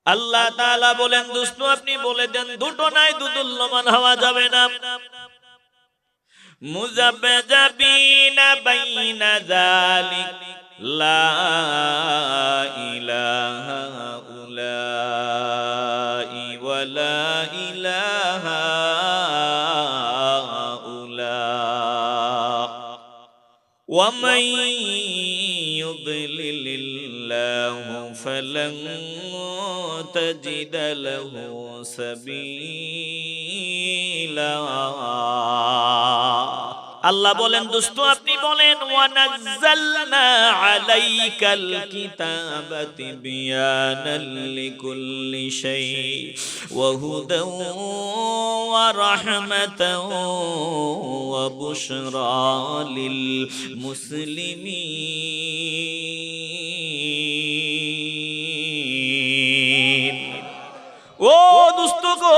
আল্লাহ তাআলা বলেন দোস্ত আপনি বলে দেন দুটো নাই দুদুল্যমান হওয়া যাবে না। মুযাবযাবিনা বাইনা যালিক লা ইলাহা উলাই ওয়া লা ইলাহা উলা ওয়া মান ইউদ্লিলিল্লাহু ফালান তাজিদা লাহু সাবিলা। আল্লাহ বলেন দোস্ত আপনি বলেন ওয়া নাযালনা আলাইকাল কিতাবা তিবয়ানাল লিকুল্লি শাই ওয়া হুদাও ওয়া রাহমাতাও ওয়া বুশরা লিল মুসলিমিন। ও দোস্ত গো,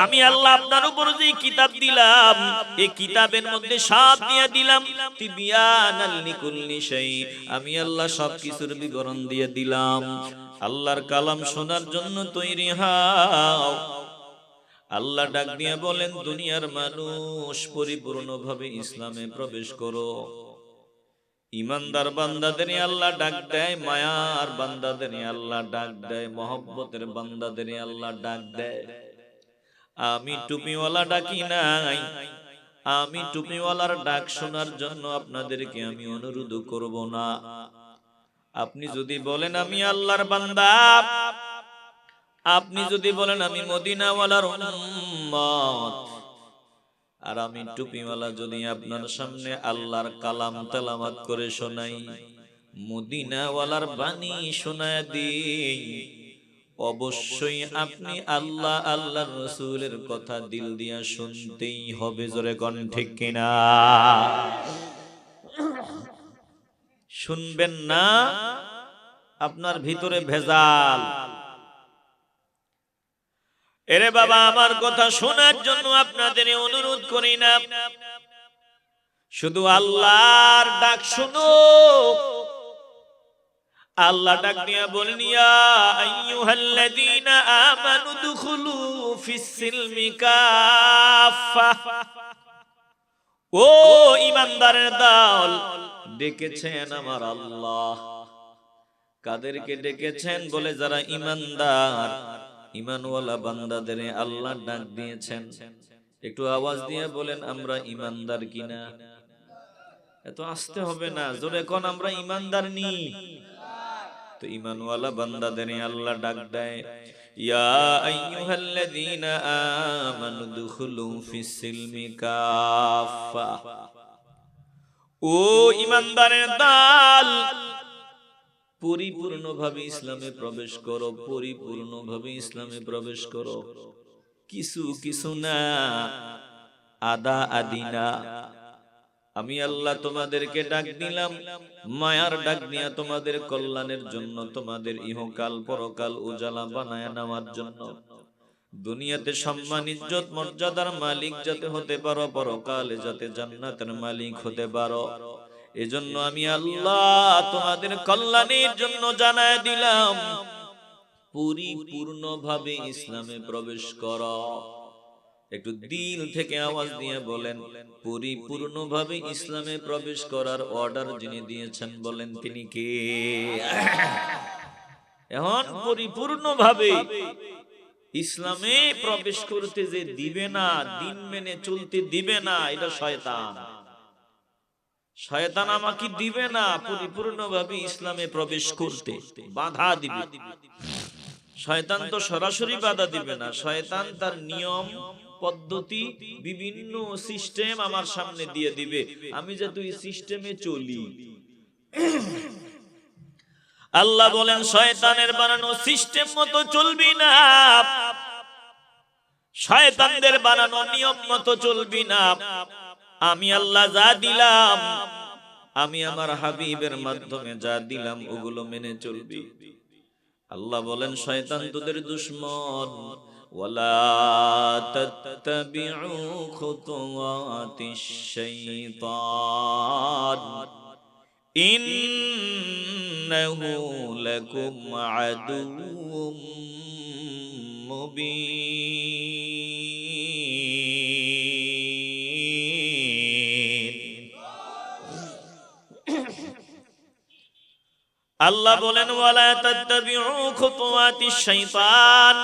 আমি আল্লাহ আপনার উপর যে কিতাব দিলাম এই কিতাবের মধ্যে সব দিয়ে দিলাম তিবিয়ানাল লিকুল্লি শাই, আমি আল্লাহ সব কিছুর বিবরণ দিয়ে দিলাম। আল্লাহর কালাম শোনার জন্য তৈরি হও। আল্লাহ ডাক দিয়ে বলেন দুনিয়ার মানুষ পরিপূর্ণভাবে ইসলামে প্রবেশ করো। ইমানদার বান্দাদের আল্লাহ ডাক দেয়, মায়ার বান্দাদের আল্লাহ ডাক দেয়, মহব্বতের বান্দাদের আল্লাহ ডাক দেয়। আমি টুপিওয়ালা ডাকি নাই, আমি টুপিওয়ালার ডাক শোনার জন্য আপনাদেরকে আমি অনুরোধ করব না। আপনি যদি বলেন আমি আল্লাহর বান্দা, আপনি যদি বলেন আমি মদিনাওয়ালার উম্মত, আর আমি টুপিওয়ালা যদি আপনার সামনে আল্লাহর কালাম তেলাওয়াত করে শোনাই, মদিনাওয়ালার বাণী শোনায় দিই, অবশ্যই আপনি আল্লাহ আল্লাহর রাসূলের কথা দিল দিয়া শুনতেই হবে। জোরে কোন ঠিক কিনা? শুনবেন না, আপনার ভিতরে ভেজাল। এরে বাবা, আমার কথা শোনার জন্য আপনাদের অনুরোধ করি না, শুধু আল্লাহর ডাক শুনো। আল্লাহ ডাক দিয়া বলেন ইয়া আইয়ুহাল্লাযীনা আমানু দুখুলু ফিস সিলমি কাফা। ও ঈমানদারের দল, ডেকেছেন আমার আল্লাহ। কাদেরকে ডেকেছেন? বলে যারা ঈমানদার, ঈমানওয়ালা বান্দাদের আল্লাহ ডাক দিয়েছেন। একটু আওয়াজ দিয়ে বলেন আমরা ঈমানদার কিনা? এত আসতে হবে না, জোরে কোন আমরা ঈমানদার নি। তো ঈমানওয়ালা বান্দাদের আল্লাহ ডাক দেয় ইয়া আইয়ুহাল্লাযীনা আমানু দুখুলু ফিস সিলমি কাফা। ও ঈমানদারের দল, পরিপূর্ণভাবে ইসলামে প্রবেশ করো, পরিপূর্ণভাবে ইসলামে প্রবেশ করো। কিছু কিছু না, আদা আদিনা। আমি আল্লাহ তোমাদেরকে ডাক দিলাম, মায়ার ডাক দিয়া তোমাদের কল্যাণের জন্য, তোমাদের ইহকাল পরকাল উজালা বানায় নেওয়ার জন্য। দুনিয়াতে সম্মান ইজ্জত মর্যাদার মালিক যাতে হতে পারো, পরকালে যাতে জান্নাতের মালিক হতে পারো, এজন্য আমি আল্লাহ তোমাদের কল্যাণের জন্য জানায় দিলাম পরিপূর্ণভাবে ইসলামে প্রবেশ করো। একটু দিল থেকে আওয়াজ দিয়ে বলেন পরিপূর্ণভাবে ইসলামে প্রবেশ করার অর্ডার যিনি দিয়েছেন বলেন তিনি কে? এখন পরিপূর্ণভাবে ইসলামে প্রবেশ করতে যে দিবে না, দিন মেনে চলতে দিবে না, এটা শয়তান। শয়তান আমাকে দিবে না পরিপূর্ণভাবে ইসলামে প্রবেশ করতে, বাধা দিবে। শয়তান তো সরাসরি বাধা দিবে না, শয়তান তার নিয়ম পদ্ধতি বিভিন্ন সিস্টেম আমার সামনে দিয়ে দিবে, আমি যাতে ওই সিস্টেমে চলি। আল্লাহ বলেন শয়তানের বানানো সিস্টেম মতো চলবি না, শয়তানদের বানানো নিয়ম মতো চলবি না। আমি আল্লাহ যা দিলাম, আমি আমার হাবিবের মাধ্যমে যা দিলাম ওগুলো মেনে চলবি। আল্লাহ বলেন শয়তান তোদের দুশমন, ওয়ালা তাত্তাবিউ খুতুওয়াতিশ শাইতান ইন্নাহু লাকুম আদুউম মুবিন। আল্লাহ বলেন ওয়ালা তাত্তাবিউ খুতুওয়াতিশ শাইতান,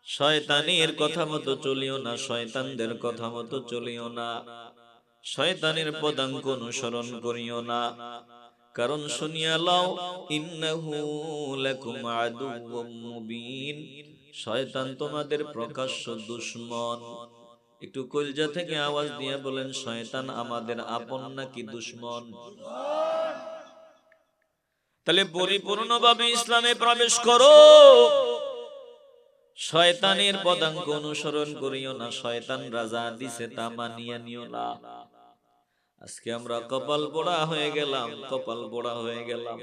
শয়তানের কথা মতো চলিও না, শয়তানদের কথা মতো চলিও না, শয়তানের পদাঙ্ক অনুসরণ করিও না। কারণ শুনিয়া লও ইন্নাহু লাকুম আদুউম মুবিন, শয়তান তোমাদের প্রকাশ্য দুশমন। একটু কলজা থেকে আওয়াজ দিয়ে বলেন, শয়তান আমাদের আপন নাকি দুশমন? তাহলে পরিপূর্ণভাবে ইসলামে প্রবেশ করো, শয়তানের পদাঙ্ক অনুসরণ করিও না, শয়তান রাজা দিছে তা মানিয়ে নিও না। আজকে আমরা কপাল পোড়া হয়ে গেলাম, কপাল পোড়া হয়ে গেলাম।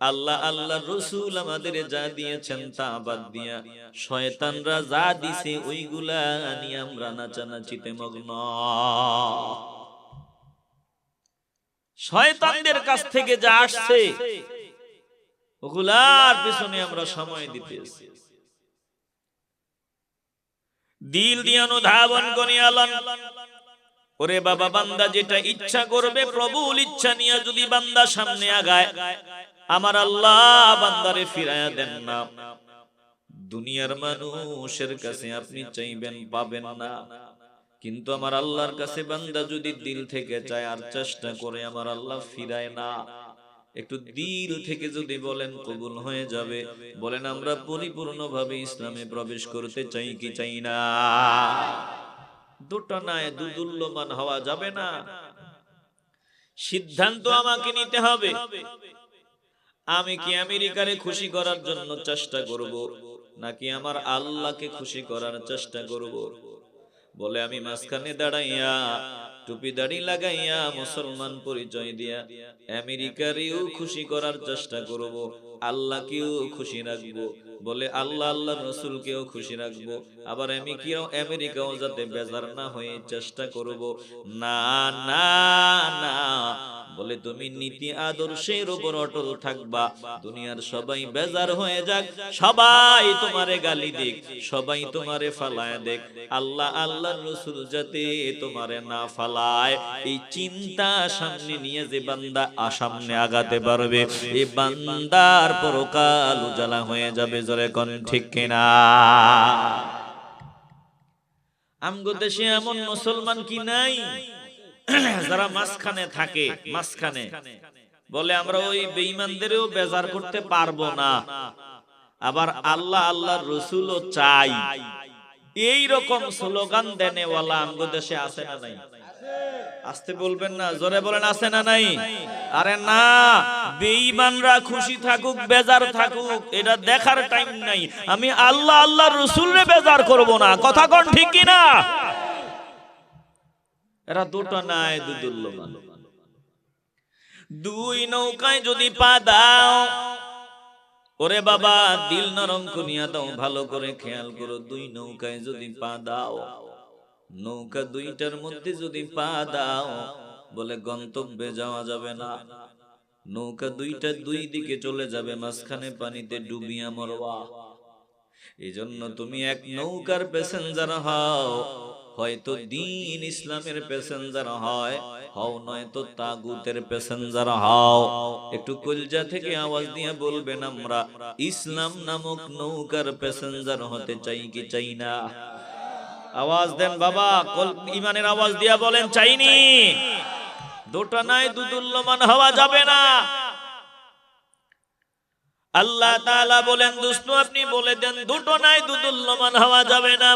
আল্লাহ আল্লাহর রাসূল আমাদের যা দিয়েছেন তা বাদ দিয়া শয়তানরা যা দিছে ওইগুলা নিয়ে আমরা নাচানাচিতে মগ্ন। শয়তানদের কাছ থেকে যা আসছে ওগুলার পিছনে আমরা সময় দিতেছি। দিল দিয়ে অনুধাবন করি আল্লাহ, ওরে বাবা বান্দা যেটা ইচ্ছা করবে, প্রভুর ইচ্ছা নিয়ে যদি বান্দা সামনে আগায়, আমার আল্লাহ বান্দারে ফিরায়া দেন না। দুনিয়ার মানুষের কাছে আপনি চাইবেন পাবেন না, কিন্তু আমার আল্লাহর কাছে বান্দা যদি দিল থেকে চায় আর চেষ্টা করে, আমার আল্লাহ ফিরায় না। একটু দিল থেকে যদি বলেন কবুল হয়ে যাবে। বলেন আমরা পরিপূর্ণভাবে ইসলামে প্রবেশ করতে চাই কি চাই না? দুটো নয়, দুদুল্যমান হওয়া যাবে না। সিদ্ধান্ত আমাকে নিতে হবে। আমি কি আমেরিকারে খুশি করার জন্য চেষ্টা করব, নাকি আমার আল্লাহকে খুশি করার চেষ্টা করব? বলে আমি মাঝখানে দাঁড়াইয়া টুপি দাড়ি লাগাইয়া মুসলমান পরিচয় দিয়া আমেরিকারেও খুশি করার চেষ্টা করব, আল্লাহকেও খুশি রাখবো। বলে আল্লাহ আল্লাহর রাসূলকেও খুশি রাখবো, আবার আমেরিকাও যাতে বেজার না হয়ে চেষ্টা করব। না না না, বলে তুমি নীতি আদর্শের উপর অটল থাকবা। দুনিয়ার সবাই বেজার হয়ে যাক, সবাই তোমারে গালি দিক, সবাই তোমারে ফালায় দেখ, আল্লাহ আল্লাহর রাসূল যাতে তোমারে না ফালায়, এই চিন্তা সামনে নিয়ে যে বান্দা সামনে আগাতে পারবে, এই বান্দার পরকাল উজালা হয়ে যাবে। জোরে কোন ঠিক কিনা? আমগো দেশে এমন মুসলমান কি নাই যারা মাঝখানে থাকে? মাঝখানে বলে আমরা ওই বেঈমানদেরও বেজার করতে পারবো না, আবার আল্লাহ আল্লাহর রাসূলও চাই, এই রকম স্লোগান দেনেওয়ালা আমগো দেশে আছে না নাই? আসতে বলবেন না, জোরে বলেন আছে না নাই? আরে না, বেঈমানরা খুশি থাকুক বেজার থাকুক এটা দেখার টাইম নাই। আমি আল্লাহ আল্লাহর রাসূলরে বেজার করব না। কথা কোন ঠিক কি না? এরা দুটো নাই, দুদুল্যমান। দুই নৌকায় যদি পা দাও, ওরে বাবা দিল নরম করিয়া দাও, ভালো করে খেয়াল করো। দুই নৌকায় যদি পা দাও, নৌকা দুইটার মধ্যে যদি পা দাও, বলে গন্তব্যে যাওয়া যাবে না। নৌকা দুইটা দুই দিকে চলে যাবে, মাঝখানে পানিতে ডুবিয়া মরবা। এই জন্য তুমি এক নৌকার প্যাসেঞ্জার হও, হয়তো দ্বীন ইসলামের প্যাসেঞ্জার হও, নয়তো তাগুতের প্যাসেঞ্জার হও। একটু কলজা থেকে আওয়াজ দিয়ে বলবেন আমরা ইসলাম নামক নৌকার প্যাসেঞ্জার হতে চাই কি চাই না? আওয়াজ দেন বাবা, ইমানের আওয়াজ দিয়া বলেন চাইনি। দুটো নাই, দুদুল্যমান হওয়া যাবে না। আল্লাহ তাআলা বলেন দোস্ত আপনি বলে দেন দুটো নাই, দুদুল্যমান হওয়া যাবে না।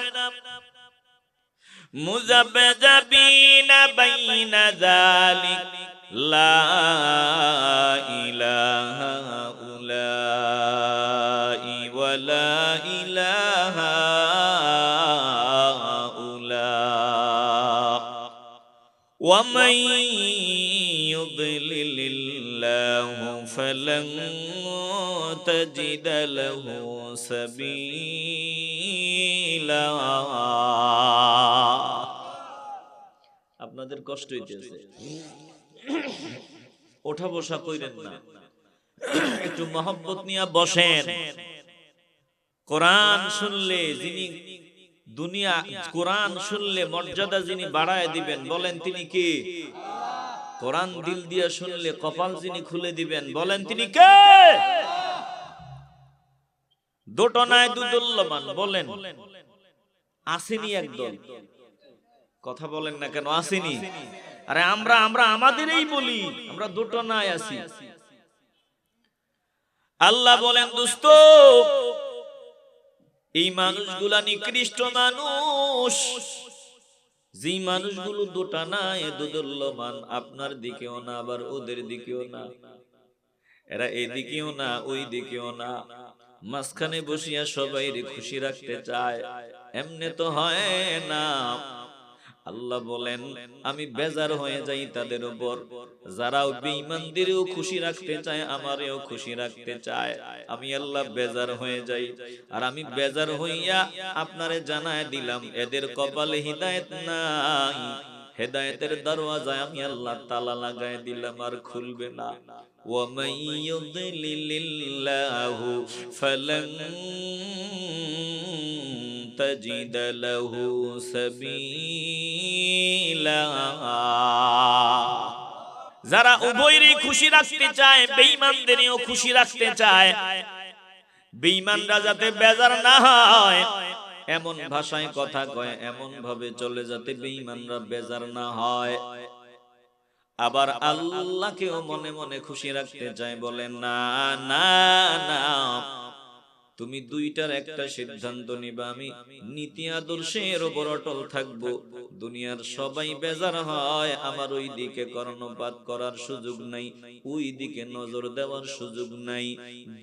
মুযাবযাবিনা বাইনা যালিক লা ইলাহা উলাই ওয়া লা ইলাহা উলা ওয়া মান ইউদ্লিলিল্লাহু ফালান তাজিদ লাহু সাবিলা। আপনাদের কষ্ট হইতেছে, ওঠা বসা কইরেন না, একটু মহব্বত নিয়ে বসেন। কোরআন শুনলে যিনি দুনিয়া, কোরআন শুনলে মর্যাদা যিনি বাড়ায় দিবেন, বলেন তিনি কে? কোরআন দিল দিয়া শুনলে কপাল যিনি খুলে দিবেন, বলেন তিনি কে? দোটনায় দুদুল্যমান, বলেন আসেনি একদল? কথা বলেন না কেন, আসেনি? আরে আমরা আমাদেরই বলি, আমরা দোটনায় আছি। আল্লাহ বলেন দোস্ত, এই মানুষগুলা নিকৃষ্ট মানুষ, যে মানুষগুলো দোটানায় দুদুল্যমান, আপনার দিকেও না আবার ওদের দিকেও না, এরা এদিকেও না ওই দিকেও না, মাঝখানে বসিয়া সবাই খুশি রাখতে চায়, এমনে তো হয় না। আল্লাহ বলেন আমি বেজার হয়ে যাই তাদের উপর, যারাও বেঈমানদেরও খুশি রাখতে চায়, আমারেও খুশি রাখতে চায়, আমি আল্লাহ বেজার হয়ে যাই। আর আমি বেজার হইয়া আপনারে জানায় দিলাম, এদের কপালে হিদায়াত নাই, হেদায়েতের দরওয়াজায় আমি আল্লাহ তালা লাগায় দিলাম, আর খুলবে না। وَمَن يُضْلِلِ اللَّهُ فَلَن تَجِدَ لَهُ سَبِيلًا। যারা উভয়েরই খুশি রাখতে চায়, বেঈমানদেরও খুশি রাখতে চায়, বেঈমানরা যাতে বেজার না হয় এমন ভাষায় কথা কয়, এমন ভাবে চলে যাতে বেঈমানরা বেজার না হয়। আবার আল্লাহকেও মনে মনে খুশি রাখতে চায়, বলেন না না না, তুমি দুইটার একটা সিদ্ধান্ত নিবা, আমি নীতি আদর্শের উপর অটল থাকবো। দুনিয়ার সবাই বেজার হয়, আমার ওই দিকে কর্ণপাত করার সুযোগ নাই, ওই দিকে নজর দেওয়ার সুযোগ নাই।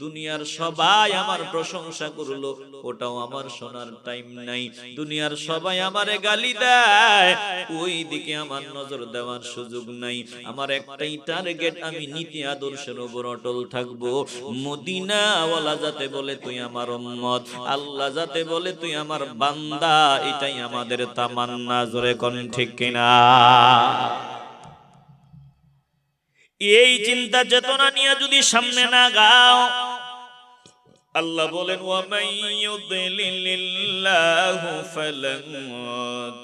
দুনিয়ার সবাই আমার প্রশংসা করলো, ওটাও আমার শোনার টাইম নাই। দুনিয়ার সবাই আমারে গালি দেয়, ওই দিকে আমার নজর দেওয়ার সুযোগ নাই। আমার একটাই টার্গেট, আমি নীতি আদর্শের উপর অটল থাকবো। মদিনাওয়ালা যাতে বলে তুই আমার উম্মত, আল্লাহ যাতে বলে তুই আমার বান্দা, এটাই আমাদের তামান্না। জোরে কোন ঠিক কিনা? এই চিন্তা চেতনা নিয়ে যদি সামনে না গাও, আল্লাহ বলেন ওয়ামান ইউদ্লিলিল্লাহু ফালান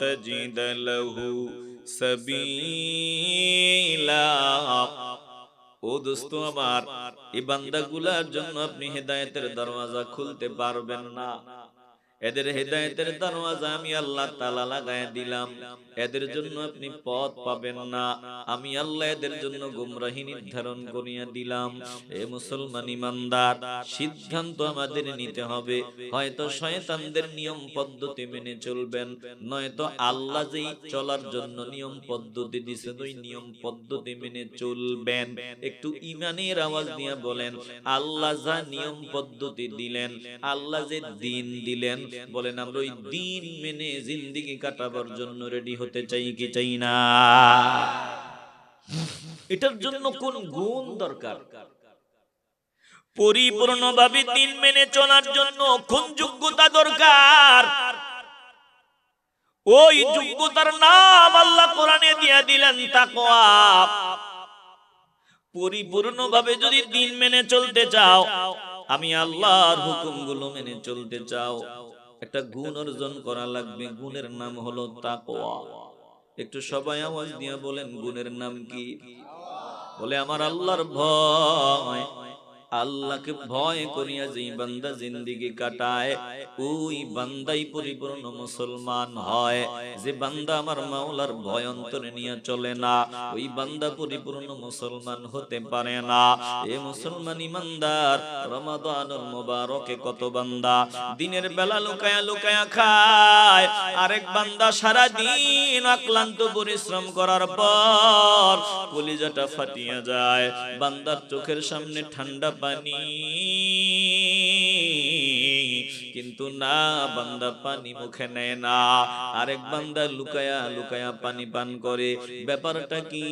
তাজিদ লাহু সাবিলা। ও দোস্ত আমার, এই বান্দাগুলার জন্য আপনি হেদায়েতের দরওয়াজা খুলতে পারবেন না। এদের হেদায়েতের দরওয়াজা আমি আল্লাহ তাআলা লাগায় দিলাম, এদের জন্য আপনি পথ পাবেন না। আমি আল্লাহ এদের জন্য গোমরাহি নির্ধারণ করিয়া দিলাম। এ মুসলমান ইমানদার, সিদ্ধান্ত আমাদের নিতে হবে, হয়তো শয়তানদের নিয়ম পদ্ধতি মেনে চলবেন, নয়তো আল্লাহ যেই চলার জন্য নিয়ম পদ্ধতি দিয়েছেন ওই নিয়ম পদ্ধতি মেনে চলবেন। একটু ঈমানের আওয়াজ দিয়ে বলেন, আল্লাহ যা নিয়ম পদ্ধতি দিলেন, আল্লাহ যে দিন দিলেন, বলেন আমরা ওই দিন মেনে জিন্দেগি কাটাবার জন্য রেডি হতে চাই কি চাই না? এটার জন্য কোন গুণ দরকার? পরিপূর্ণভাবে দিন মেনে চলার জন্য কোন যোগ্যতা দরকার? ওই যোগ্যতার নাম আল্লাহ কোরআনে দিয়ে দিলেন তাকওয়া। পরিপূর্ণভাবে যদি দিন মেনে চলতে চাও, আমি আল্লাহর হুকুমগুলো মেনে চলতে চাও, একটা গুণ অর্জন করা লাগবে। গুণের নাম হলো তাকওয়া। একটু সবাই আওয়াজ দিয়ে বলেন, গুণের নাম কি? বলে আমার আল্লাহর ভয়। আল্লাহকে ভয় করিয়া যেই বান্দা জিন্দেগি কাটায়, ওই বান্দাই পরিপূর্ণ মুসলমান হয়। যে বান্দা আমার মাওলার ভয় অন্তরে নিয়ে চলে না, ওই বান্দা পরিপূর্ণ মুসলমান হতে পারে না। এ মুসলমান ইমানদার, রমাদানুল মুবারকে কত বান্দা দিনের বেলা লুকায়া লুকায়া খায়, আরেক বান্দা সারা দিন অক্লান্ত পরিশ্রম করার পর কলিজাটা ফাটিয়া যায়, বান্দার চোখের সামনে ঠান্ডা পানি, কিন্তু না, বান্দা পানি মুখে নেয় না। আরেক বান্দা লুকায়া লুকায়া পানি পান করে। ব্যাপারটা কি?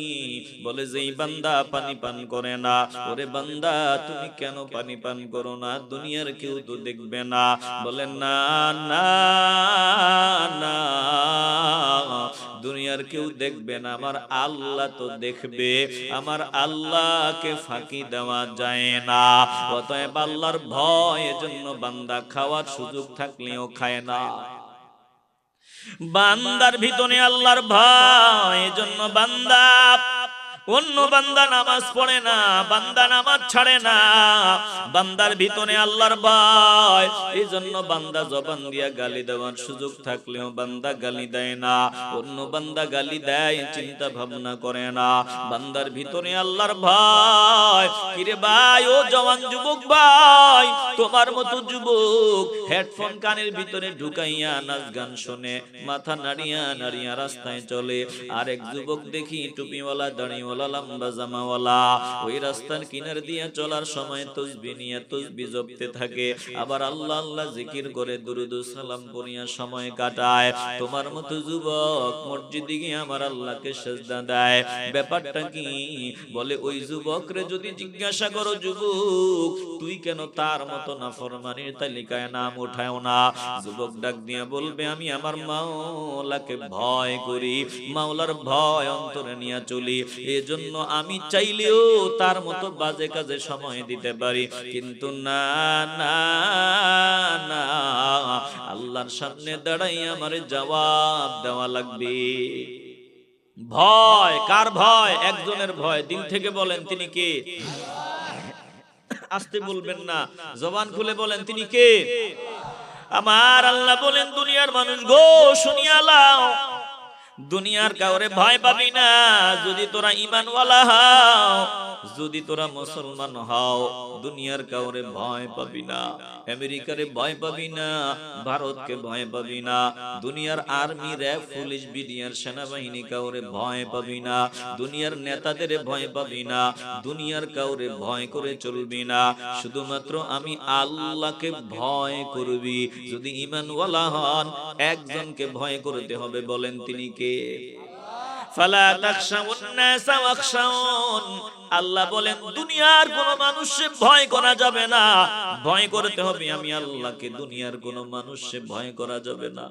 বলে যেই বান্দা পানি পান করে না, ওরে বান্দা তুমি কেন পানি পান করো না? দুনিয়ার কেউ তো দেখবে না। বলেন না না না, দুনিয়ার কেউ দেখবে না, আমার আল্লাহ তো দেখবে। আমার আল্লাহকে ফাঁকি দেওয়া যায় না। অতএব আল্লাহর ভয়, এজন্য বান্দা খাওয়ার সুযোগ থাকলেও খায় না। বান্দার ভিতরে আল্লাহর ভয়, এজন্য বান্দা অন্য বান্দা নামাজ পড়ে না, বান্দা নামাজ ছাড়ে না। বান্দার ভিতরে আল্লাহর ভয়, এজন্য বান্দা জবান দিয়া গালি দেওয়ার সুযোগ থাকলেও বান্দা গালি দেয় না। অন্য বান্দা গালি দেয়, চিন্তা ভাবনা করে না। বান্দার ভিতরে আল্লাহর ভয়। কিরে ভাই, ও জওয়ান যুবক ভাই, তোমার মতো যুবক হেডফোন কানের ভিতরে ঢুকাইয়া নাচ গান শুনে, মাথা নাড়িয়া নাড়িয়া রাস্তায় চলে। আরেক যুবক দেখি টুপিওয়ালা, দাড়িওয়ালা, লম্বা জামাওয়ালা, ওই রাস্তার কিনার দিয়ে চলার সময় তাসবিহ নিয়ে তাসবিহ জপতে থাকে, আবার আল্লাহ আল্লাহ জিকির করে দুরূদ ও সালাম পড়িয়া সময় কাটায়। তোমার মতো যুবক মসজিদে গিয়ে আমার আল্লাহকে সিজদা দেয়। ব্যাপারটা কি? বলে ওই যুবকরে যদি জিজ্ঞাসা করো, যুবক তুই কেন তার মতো নাফরমানির তালিকায় নাম উঠাও না? যুবক ডাক দিয়া বলবে, আমি আমার মাওলাকে ভয় করি, মাওলার ভয় অন্তরে নিয়ে চলি। এজন্য আমি চাইলেও তার মতো বাজে কাজে সময় দিতে পারি, কিন্তু না না না, আল্লাহর সামনে দাঁড়াই আমার জবাব দেওয়া লাগবে। ভয় কার ভয়? একজনের ভয়। দিল থেকে বলেন তিনি কে? আস্তে বলবেন না, জবান খুলে বলেন তিনি কে? আমার আল্লাহ বলেন, দুনিয়ার মানুষ গো শুনিয়া লাও, দুনিয়ার কাউরে ভয় পাবি না যদি তোরা ঈমানওয়ালা হও, যদি তোরা মুসলমান হও। দুনিয়ার কাউরে ভয় পাবি না, আমেরিকারে ভয় পাবি না, ভারতকে ভয় পাবি না, দুনিয়ার আর্মি, র‍্যাব, পুলিশ, বিডিআর, সেনাবাহিনী কাউরে ভয় পাবি না, দুনিয়ার নেতাদের ভয় পাবি না, দুনিয়ার কাউরে ভয় করে চলবি না। শুধুমাত্র আমি আল্লাহকে ভয় করবি। যদি ঈমানওয়ালা হন, একজনকে ভয় করতে হবে, বলেন তিনি কে? ফালা তাখশাউন নাস ওয়াখশাউন। আল্লাহ বলেন, দুনিয়ার কোন মানুষকে ভয় করা যাবে না, ভয় করতে হবে আমি আল্লাহকে। দুনিয়ার কোন মানুষকে ভয় করা যাবে না।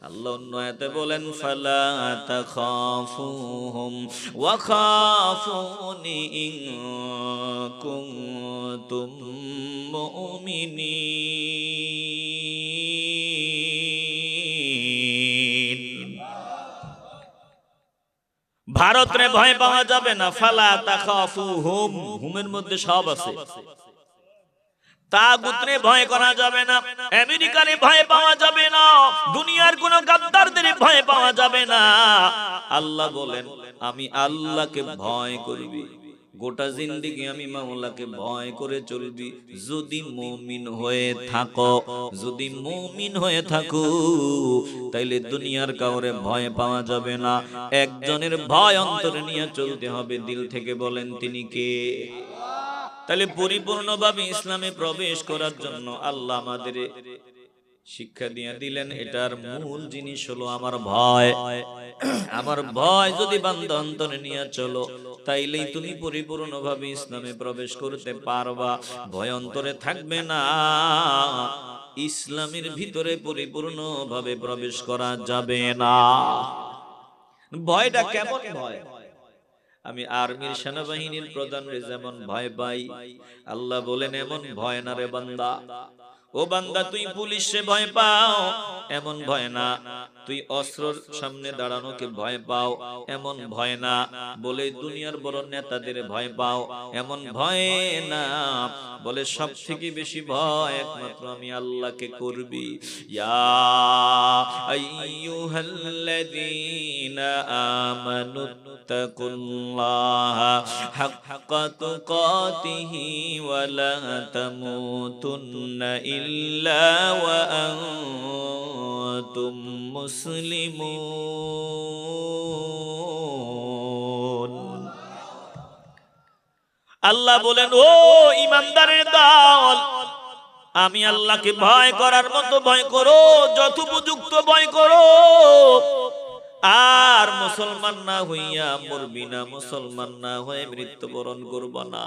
আল্লাহ অন্য আয়াতে বলেন, ফালা তাখাফুহুম ওয়া খাফুনি ইন কুনতুম মুমিনিন। ভারতরে ভয় পাওয়া যাবে না। ফালা তাখাফুহুম, হুমের মধ্যে সব আছে। তাগুতরে ভয় করা যাবে না, আমেরিকারে ভয় পাওয়া যাবে না, দুনিয়ার কোন গাদ্দারদের ভয় পাওয়া যাবে না। আল্লাহ বলেন, আমি আল্লাহকে ভয় করবি। গোটা জিন্দেগি আমি মাওলাকে ভয় করে চলবি। যদি মুমিন হয়ে থাকো, যদি মুমিন হয়ে থাকো, তাইলে দুনিয়ার কাউরে ভয় পাওয়া যাবে না। একজনের ভয় অন্তরে নিয়ে চলতে হবে, দিল থেকে বলেন তিনি কে? তাহলে পরিপূর্ণভাবে ইসলামে প্রবেশ করার জন্য আল্লাহ আমাদের শিক্ষা দিয়ে দিলেন, এটার মূল জিনিস হলো আমার ভয়। আমার ভয় যদি বান্দা অন্তরে নিয়ে চলো, তাইলেই তুমি পরিপূর্ণভাবে ইসলামে প্রবেশ করতে পারবা। ভয় অন্তরে থাকবে না, ইসলামের ভিতরে পরিপূর্ণভাবে প্রবেশ করা যাবে না। ভয়টা কেমন ভয়? আমি আর্মির, সেনাবাহিনীর প্রধানরে যেমন ভয় পাই, আল্লাহ বলেন এমন ভয় না রে বান্দা। ও বান্দা, তুই পুলিশে ভয় পাও, এমন ভয় না। তুই অস্ত্রের সামনে দাঁড়ানোকে ভয় পাও, এমন ভয় না। বলে দুনিয়ার বড় নেতাদের ভয় পাও, এমন ভয় না। বলে সব থেকে বেশি ভয় একমাত্র আমি আল্লাহকে করবি। ইয়া আইয়ুহাল্লাযীনা আমানু তাকুল্লাহা হাক্কা তুকাতিহি ওয়া লা তামুতুন্না ইল্লা ওয়া আনতুম মুসলিমুন। আল্লাহ বলেন, ও ঈমানদারের দল, আমি আল্লাহকে ভয় করার মতো ভয় করো, যথোপযুক্ত ভয় করো। আর মুসলমান না হইয়া মরবি না, মুসলমান না হয়ে মৃত্যুবরণ করব না।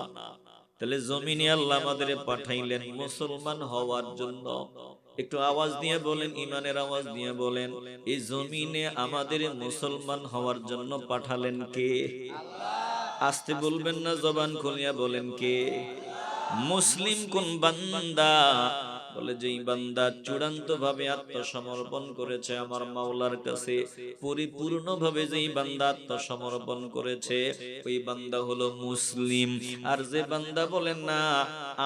তাহলে জমিনে আল্লাহ আমাদের পাঠাইলেন মুসলমান হওয়ার জন্য। একটু আওয়াজ দিয়ে বলেন, ইমানের আওয়াজ দিয়ে বলেন, এই জমিনে আমাদের মুসলমান হওয়ার জন্য পাঠালেন কে? আস্তে বলবেন না, জবান খুলিয়া বলেন কে? মুসলিম কোন বান্দা? বলে যেই বান্দা চূড়ান্ত ভাবে আত্মসমর্পণ করেছে আমার মাওলার কাছে, পরিপূর্ণ ভাবে যেই বান্দা আত্মসমর্পণ করেছে ওই বান্দা হলো মুসলিম। আর যে বান্দা বলেন না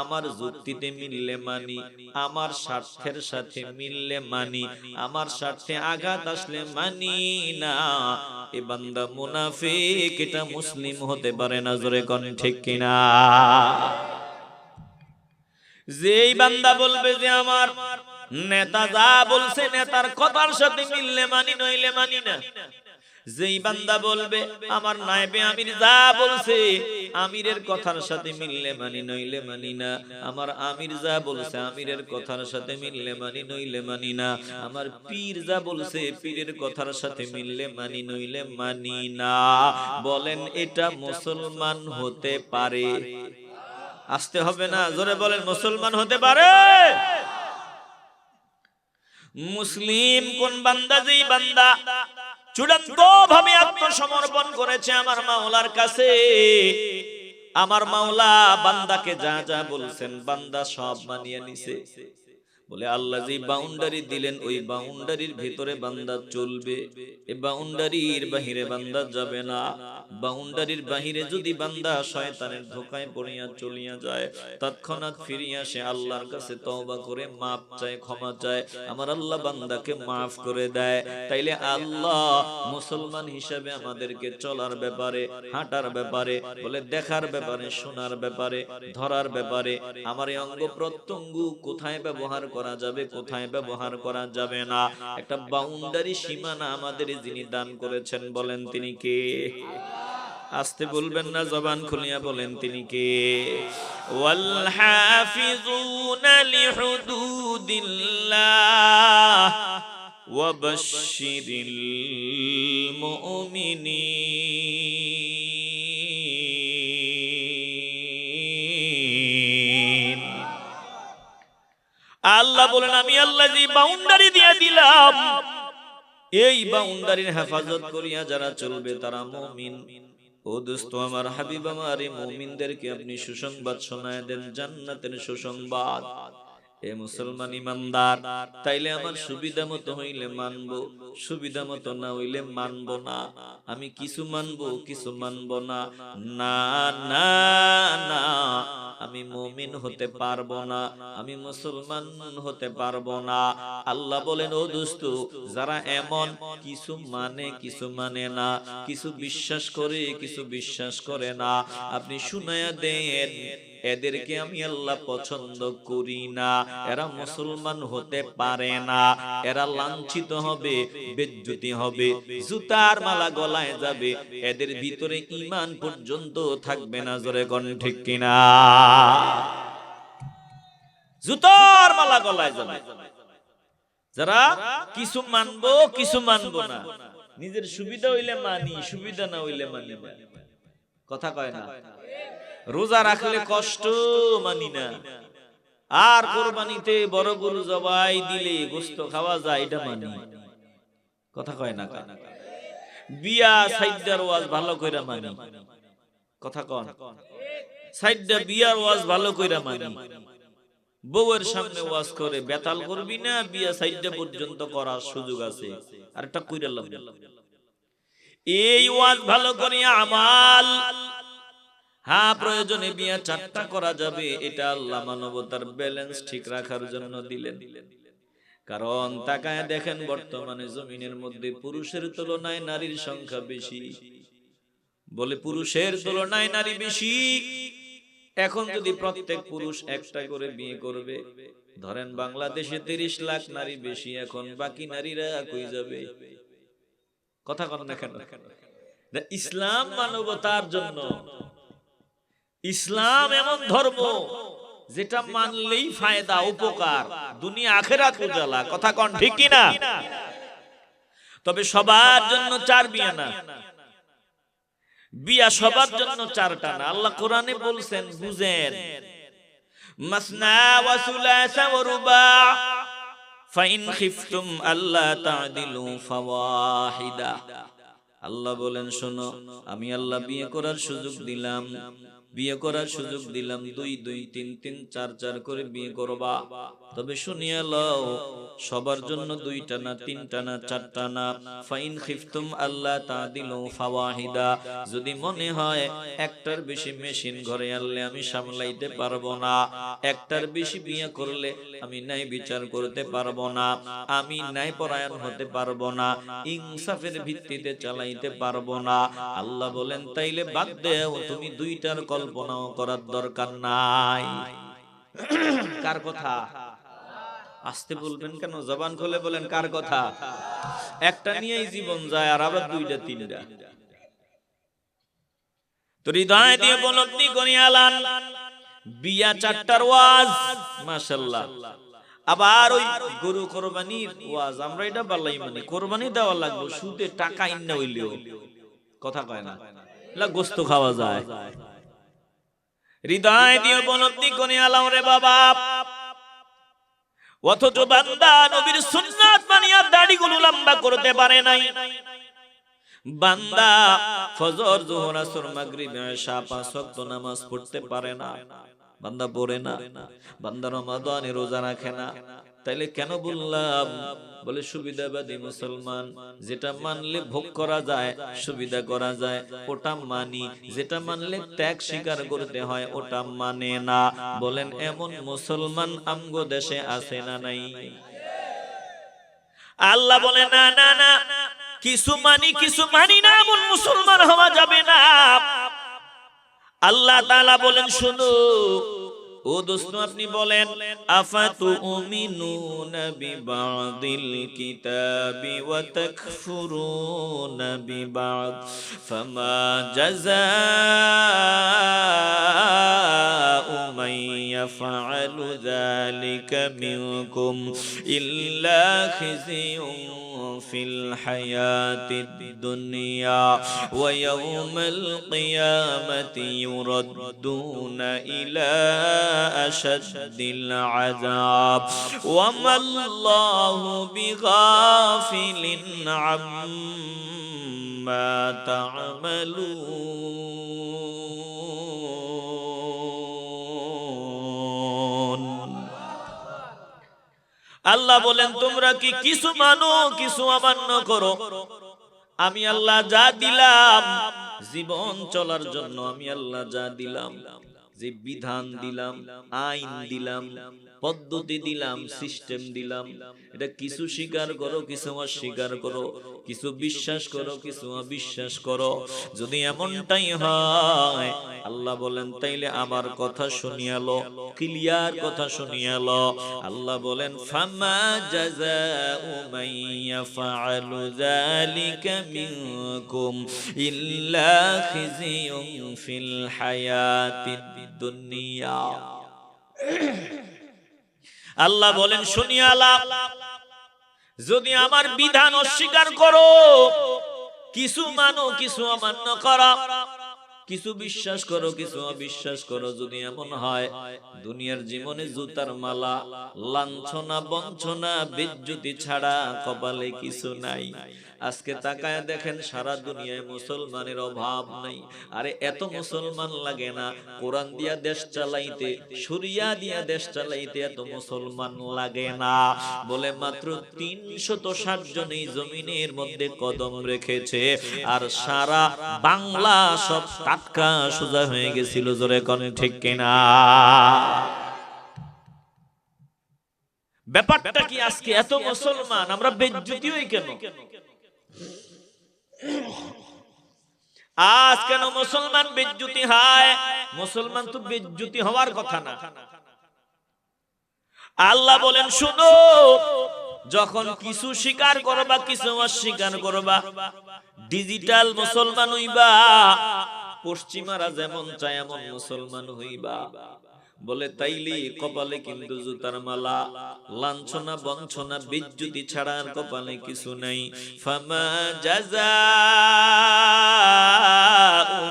আমার যুক্তিতে মিললে মানি, আমার স্বার্থের সাথে মিললে মানি, আমার স্বার্থে আঘাত আসলে মানি না, এ বান্দা মুনাফিক, এটা মুসলিম হতে পারে না। জোরে কোন ঠিক কিনা? যেই বান্দা বলবে যে আমার নেতা যা বলছে নেতার কথার সাথে মিললে মানি, নইলে মানি না, যেই বান্দা বলবে আমার নায়েবে আমির যা বলছে আমিরের কথার সাথে মিললে মানি, নইলে মানি না, আমার আমির যা বলছে আমিরের কথার সাথে মিললে মানি, নইলে মানি না, আমার পীর যা বলছে পীরের কথার সাথে মিললে মানি, নইলে মানি না, বলেন এটা মুসলমান হতে পারে? আসতে হবে না, জোরে বলেন, মুসলমান হতে পারে? মুসলিম কোন বান্দা? যেই বান্দা চূড়ান্ত ভাবে আত্মসমর্পণ করেছে আমার মাওলার কাছে। আমার মাওলা বান্দাকে যা যা বলছেন বান্দা সব মানিয়ে নিছে। বলে আল্লাহ যে বাউন্ডারি দিলেন ওই বাউন্ডারির ভিতরে বান্দা চলবে, এই বাউন্ডারির বাহিরে বান্দা যাবে না। বাউন্ডারির বাহিরে যদি বান্দা শয়তানের ধোঁকায় পড়িয়া চলিয়া যায়, তৎক্ষণাৎ ফিরিয়া সে আল্লাহর কাছে তওবা করে মাফ চায়, ক্ষমা চায়, আমার আল্লাহ বান্দাকে মাফ করে দেয়। তাইলে আল্লাহ মুসলমান হিসাবে আমাদেরকে চলার ব্যাপারে, হাঁটার ব্যাপারে, বলে দেখার ব্যাপারে, শোনার ব্যাপারে, ধরার ব্যাপারে, আমার এই অঙ্গ প্রত্যঙ্গ কোথায় ব্যবহার করা যাবে, কোথায় ব্যবহার করা যাবে না, একটা বাউন্ডারি সীমানা আমাদের যিনি দান করেছেন, বলেন তিনি কে? আস্তে বলবেন না, জবান খুলিয়া বলেন তিনি কে? ওয়াল হাফিজুনা লিহুদুদিল্লাহ ওয়া বাশশিরিল মুমিনিন। আল্লাহ বলেন আমি আল্লাহ যে বাউন্ডারি দিয়ে দিলাম, এই বাউন্ডারির হেফাজত করিয়া যারা চলবে তারা মুমিন। ও দোস্ত আমার, হাবিব আমার, এই মুমিনদেরকে আপনি সুসংবাদ শোনায় দেন, জান্নাতের সুসংবাদ। এ মুসলমান ইমানদার, তাইলে আমার সুবিধা মতো হইলে মানবো, সুবিধা মতো না হইলে মানবো না। আমি কিছু মানবো, কিছু মানবো না, না না না, আমি মুমিন হতে পারবো না, আমি মুসলমান হতে পারবো না। আল্লাহ বলেন ও দোস্ত, যারা এমন কিছু মানে কিছু মানে না, কিছু বিশ্বাস করে কিছু বিশ্বাস করে না, আপনি শুনায়া দেন এদেরকে আমি আল্লাহ পছন্দ করি না, এরা মুসলমান হতে পারে না, এরা লাঞ্ছিত হবে, বেজ্জতি হবে, জুতার মালা গলায় যাবে, এদের ভিতরে ঈমান পর্যন্ত থাকবে না। জোরে কোন ঠিক কিনা? জুতার মালা গলায় যাবে যারা কিছু মানবো কিছু মানবো না, নিজের সুবিধা হইলে মানি, সুবিধা না হইলে মানি না। কথা কয় না? রোজা রাখলে কষ্ট, মানি না। আর কুরবানিতে বড় গরু জবাই দিলে গোশত খাওয়া যায়, এটা মানি। কথা কয় না? বিয়া সাইডার ওয়াজ ভালো কইরা মানি। কথা কন? সাইডা বিয়ার ওয়াজ ভালো কইরা মানি। বউয়ের সামনে ওয়াজ করে বেতাল করবি না, বিয়া সাইডা পর্যন্ত করার সুযোগ আছে, আর একটা কইরালাম। এই ওয়াজ ভালো করিয়া আমাল, হ্যাঁ প্রয়োজনে বিয়া 4টা করা যাবে, এটা আল্লাহ মানবতার ব্যালেন্স ঠিক রাখার জন্য দিলেন। কারণ তাকায় দেখেন বর্তমানে জমিনের মধ্যে পুরুষের তুলনায় নারীর সংখ্যা বেশি। বলে পুরুষের তুলনায় নারী বেশি। এখন যদি প্রত্যেক পুরুষ একটা করে বিয়ে করবে, ধরেন বাংলাদেশে 30 লাখ নারী বেশি, এখন বাকি নারীরা কই যাবে? কথা কন না কেন? ইসলাম মানবতার জন্য, ইসলাম এমন ধর্ম যেটা মানলেই ফায়দা, উপকার, দুনিয়া আখিরাত উজালা। কথা কন ঠিক কি না? তবে সবার জন্য 4 বিয়া না, বিয়া সবার জন্য 4টা না। আল্লাহ কোরআনে বলছেন, বুঝেন, মাসনা ওয়া সুলাসা ওয়া রুবা, ফাইন খিফতুম আল্লাহ তা'দিলু ফাওয়াহিদা। আল্লাহ বলেন শোনো, আমি আল্লাহ বিয়ে করার সুযোগ দিলাম, বিয়ে করার সুযোগ দিলাম, 2 2 3 3 4 4 করে বিয়ে করবা। তবে শুনিয়া লও, সবার জন্য 2টা না 3টা না 4টা না। ফাইন খিফতুম আল্লাহ তা'দিলু ফাওয়াহিদা, যদি মনে হয় একটার বেশি মেশিন ঘরে আনলে আমি সামলাইতে পারবো না, একটার বেশি বিয়ে করলে আমি ন্যায় বিচার করতে পারবো না, আমি ন্যায় পরায়ণ হতে পারবো না, ইনসাফের ভিত্তিতে চালাইতে পারবো না, আল্লাহ বলেন তাইলে বাদ দেও, তুমি 2টার কল্পনাও করার দরকার নাই। কার কথা? আস্তে বলবেন কেন? জবান খুলে বলেন কার কথা? একটা নিয়েই জীবন যায় আর আবার 2টা 3টা। তো হৃদয় দিয়ে উপলব্ধি করি আলান বিয়া 4টার ওয়াজ, মাশাআল্লাহ। আবার ওই গরু কোরবানির ওয়াজ, আমরা এটা বললাই মানে কোরবানি দেওয়া লাগবে, সুদে টাকা ইন্না হইলেও কথা কয় না, লা গোশত খাওয়া যায়। হৃদয় দিয়ে উপলব্ধি করি আলাম রে বাবা, অথচ বান্দা নবীর সুন্নাত মানিয়া দাড়িগুলো লম্বা করতে পারে নাই। বান্দা ফজর যোহর আসর মাগরিব ইশা 5 ওয়াক্ত নামাজ পড়তে পারে না, বান্দা পড়ে না, বান্দা রমাদানে রোজা রাখে না। তাইলে কেন বললাম? বলে সুবিধাবাদী মুসলমান, যেটা মানলে ভোগ করা যায়, সুবিধা করা যায়, ওটা মানি, যেটা মানলে ত্যাগ স্বীকার করতে হয় ওটা মানে না। বলেন এমন মুসলমান আমগো দেশে আছে না নাই? আল্লাহ বলে না না না, কিছু মানি কিছু মানি না, এমন মুসলমান হওয়া যাবে না। আল্লাহ তাআলা বলেন শুনো ও দোস্ত, আপনি বলেন আফাতুমিনুনা বিবাদিল কিতাবি ওয়া তাকফুরুনা বিবাদ ফামা জাযাউ মান ইয়াফআলু যালিকা মিনকুম ইল্লা খিজিয়ুন ফিল হায়াতিদ দুনিয়া ওয়া ইয়াউমাল কিয়ামাতি ইউরাদ্দুনা ইলা আশাদ্দিল আযাব ওয়া মাল্লাহু বিগাফিলিন আম্মা তা'মালুন। আল্লাহ বলেন তোমরা কি কিছু মানো কিছু অমান্য করো? আমি আল্লাহ যা দিলাম জীবন চলার জন্য, আমি আল্লাহ যা দিলাম, যে বিধান দিলাম, আইন দিলাম, পদ্ধতি দিলাম, সিস্টেম দিলাম, এটা কিছু স্বীকার করো কিছু অস্বীকার করো, কিছু বিশ্বাস করো কিছু অবিশ্বাস করো। যদি এমনটাই হয় আল্লাহ বলেন তাইলে আমার কথা শুনিয়ালো, ক্লিয়ার কথা শুনিয়ালো। আল্লাহ বলেন ফামা জাযাউ মান ইয়াফআলু যালিকা মিনকুম ইল্লা খিজিয়ুন ফিল হায়াতিদ দুনিয়া। আল্লাহ বলেন শুনিয়ালা, যদি আমার বিধান অস্বীকার করো, কিছু মানো কিছু অমান্য করো, কিছু বিশ্বাস করো কিছু অবিশ্বাস করো, যদি এমন হয় দুনিয়ার জীবনে জুতার মালা, লাঞ্ছনা বঞ্চনা বেজ্জতি ছাড়া কপালে কিছু নাই। আজকে তাকায় দেখেন সারা দুনিয়ায় মুসলমানের অভাব নাই। আরে এত মুসলমান লাগে না কোরআন দিয়া দেশ চালাইতে, শরিয়া দিয়া দেশ চালাইতে এত মুসলমান লাগে না। বলে মাত্র 360 জন এই জমিনের মধ্যে কদম রেখেছে, আর সারা বাংলা সব টাটকা সোজা হয়ে গেছিল। জোরে কোন ঠিক কিনা? ব্যাপারটা কি আজকে এত মুসলমান আমরা বেজ্জতি হই কেন? আজ কেন মুসলমান বেজ্জতি হয়? মুসলমান তো বেজ্জতি হওয়ার কথা না। আল্লাহ বলেন শুনো, যখন কিছু স্বীকার করবা কিছু অস্বীকার করবা, ডিজিটাল মুসলমান হইবা, পশ্চিমারা যেমন চায় এমন মুসলমান হইবা। বলে তাইলে কপালে কিন্তু জুতার মালা, লাঞ্ছনা বঞ্চনা বেজ্জতি ছাড়া আর কপালে কিছু নাই। ফামা জাযাউ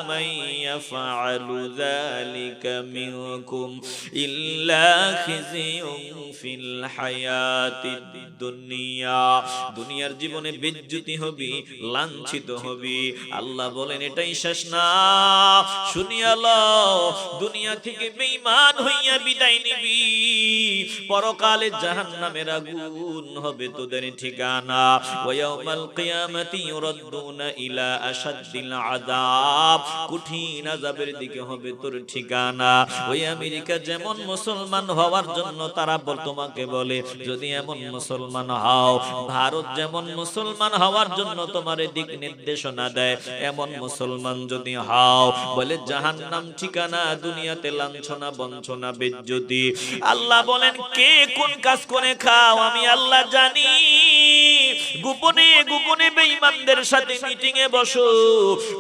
মান ইয়াফআলু যালিকা মিনকুম ইল্লা খিজিয়ুন ফিল হায়াতিদ দুনিয়া, দুনিয়ার জীবনে বেজ্জতি হবি, লাঞ্ছিত হবি। আল্লাহ বলেন এটাই শেষ না, শুনিয়া লও, দুনিয়া থেকে বেঈমান হইয়া বিদায় নিবি, পরকালে জাহান্নামের আগুন হবে তোদের ঠিকানা। ওয়া ইয়াউমাল কিয়ামাতি ইউরাদ্দুনা ইলা আশাদ্দিল আযাব, কঠিন আযাবের দিকে হবে তোর ঠিকানা। ওই আমেরিকা যেমন মুসলমান হওয়ার জন্য তারা তোমাকে বলে যদি এমন মুসলমান হও, ভারত যেমন মুসলমান হওয়ার জন্য তোমার দিক নির্দেশনা দেয়, এমন মুসলমান যদি হও, বলে জাহান্নাম ঠিকানা, দুনিয়াতে লাঞ্ছনা বঞ্চনা বেজ্জতি। আল্লাহ বলেন কে কোন কাজ করে খাও আমি আল্লাহ জানি। গোপনে গোপনে বেঈমানদের সাথে মিটিং এ বসো,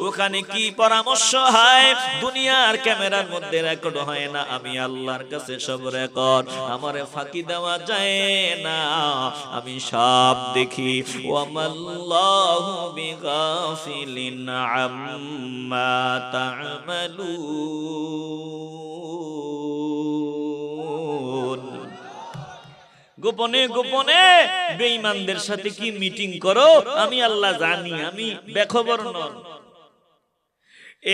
ওখানে কি পরামর্শ হয় দুনিয়ার ক্যামেরার মধ্যে রেকর্ড হয় না, আমি আল্লাহর কাছে সব রেকর্ড, আমারে ফাঁকি দেওয়া যায় না, আমি সব দেখি। ওয়ামাল্লাহু বিগাফিলিন আম্মা তা'মালুন। গোপনে গোপনে বেঈমানদের সাথে কি মিটিং করো আমি আল্লাহ জানি, আমি বেখবর নন।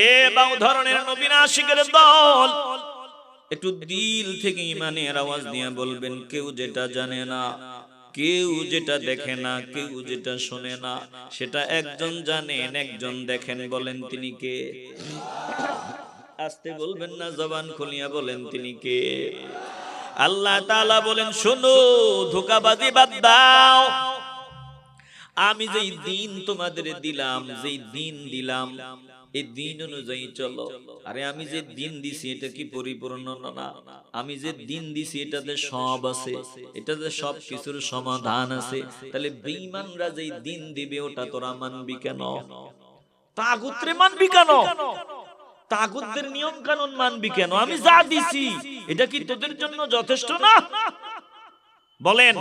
এ বাউ ধরনের নবীর আশিকের দল, একটু দিল থেকে ইমানের আওয়াজ দিয়ে বলবেন কেউ যেটা জানে না, কেউ যেটা দেখে না, কেউ যেটা শোনে না, সেটা একজন জানেন একজন দেখেন, বলেন তিনি কে? আস্তে বলবেন না, জবান খুলিয়া বলেন তিনি কে? আল্লাহ তাআলা বলেন শোনো, ধোঁকাবাজি বাদ দাও, আমি যেই দিন তোমাদের দিলাম, যেই দিন দিলাম এই দিন অনুযায়ী চলো। আরে আমি যে দিন দিছি এটা কি পরিপূর্ণ না? আমি যে দিন দিছি এটাতে সব আছে, এটাতে সব কিছুর সমাধান আছে। তাহলে বেঈমানরা যেই দিন দিবে ওটা তোরা মানবি কেন? তাগুতরে মানবি কেন? তাগুতদের নিয়ম কানুন মানবি কেন? আমি যা দিছি এটা কি তোদের জন্য যথেষ্ট না? বলেন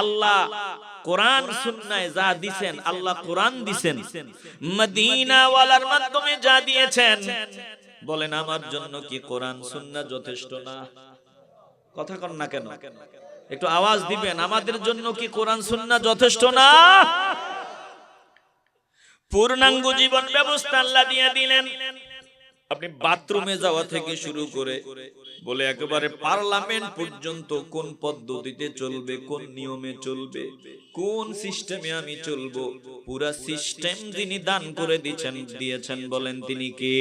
আল্লাহ কোরআন সুন্নায় যা দিবেন, আল্লাহ কোরআন দিবেন, মদিনা ওয়ালার মাধ্যমে যা দিয়েছেন, বলেন আমার জন্য কি কোরআন সুন্নাহ যথেষ্ট না? কথা কন না কেন? একটু আওয়াজ দিবেন, আমাদের জন্য কি কোরআন সুন্নাহ যথেষ্ট না? পূর্ণাঙ্গ জীবন ব্যবস্থা আল্লাহ দিয়ে দিলেন। আপনি বাথরুমে যাওয়া থেকে শুরু করে বলে একেবারে পার্লামেন্ট পর্যন্ত কোন পদ্ধতিতে চলবে, কোন নিয়মে চলবে, কোন সিস্টেমে আমি চলবো, পুরা সিস্টেম যিনি দান করে দিয়েছেন বলেন তিনি কে?